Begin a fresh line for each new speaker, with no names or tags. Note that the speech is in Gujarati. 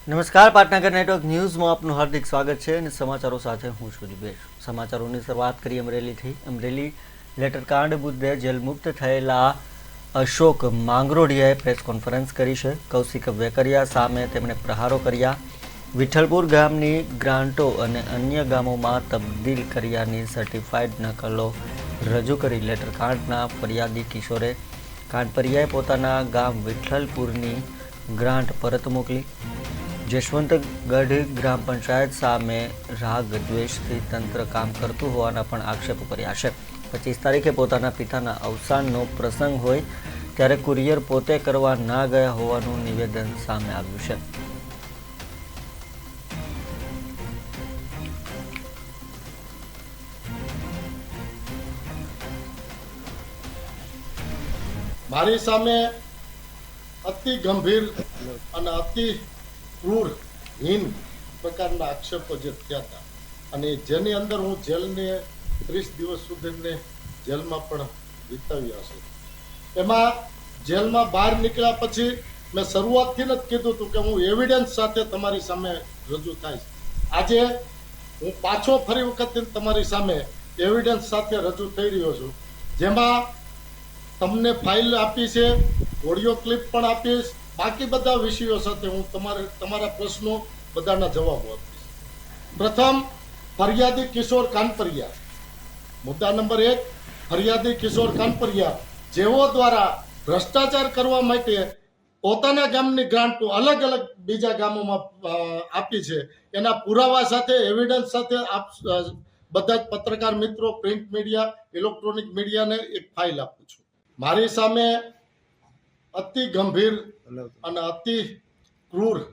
નમસ્કાર, પાટનગર નેટવર્ક ન્યૂઝમાં આપનું હાર્દિક સ્વાગત છે અને સમાચારો સાથે હું છું દિવેશ। સમાચારોની શરૂઆત કરી અમરેલીથી। અમરેલી લેટરકાંડ મુદ્દે જેલમુક્ત થયેલા અશોક માંગરોડિયાએ પ્રેસ કોન્ફરન્સ કરી છે। કૌશિક વેકરિયા સામે તેમણે પ્રહારો કર્યા। વિઠ્ઠલપુર ગામની ગ્રાન્ટો અને અન્ય ગામોમાં તબદીલ કર્યાની સર્ટિફાઈડ નકલો રજૂ કરી લેટરકાંડના ફરિયાદી કિશોરે કાંડપરિયાએ પોતાના ગામ વિઠ્ઠલપુરની ગ્રાન્ટ પરત મોકલી। જશવંતગઢ ગ્રામ પંચાયત સામે રાગ દ્વેષથી તંત્ર કામ કરતું હોવાના પણ આક્ષેપો કર્યા છે। 25 તારીખે પોતાના પિતાના અવસાનનો પ્રસંગ હોય ત્યારે કુરિયર પોતે કરવા ના ગયા હોવાનું નિવેદન સામે આવ્યું છે।
મારી સામે અતિ ગંભીર અને અતિ ક્રૂર હીન પ્રકારના આક્ષેપો જે થયા હતા અને જેની અંદર હું જેલને 30 દિવસ સુધીને જેલમાં પણ વિતાવ્યા છે। એમાં જેલમાં બહાર નીકળ્યા પછી મેં શરૂઆતથી જ કીધું હતું કે હું એવિડન્સ સાથે તમારી સામે રજૂ થાય। આજે હું પાછો ફરી વખત તમારી સામે એવિડન્સ સાથે રજૂ થઈ રહ્યો છું, જેમાં તમને ફાઇલ આપી છે, ઓડિયો ક્લિપ પણ આપીશ, બાકી બધા વિષયો સાથે હું તમારા પ્રશ્નો બધાના જવાબો આપીશ। પ્રથમ, ફરિયાદી કિશોર કાનપરિયા। મુદ્દા નંબર 1, ફરિયાદી કિશોર કાનપરિયા જેઓ દ્વારા ભ્રષ્ટાચાર કરવા માટે પોતાના ગામની ગ્રાન્ટ અલગ અલગ બીજા ગામોમાં આપી છે, એના પુરાવા સાથે, એવિડન્સ સાથે બધા જ પત્રકાર મિત્રો, પ્રિન્ટ મીડિયા, ઇલેક્ટ્રોનિક મીડિયાને એક ફાઇલ આપું છું। મારી સામે અતિ ગંભીર અને અતિ ક્રૂર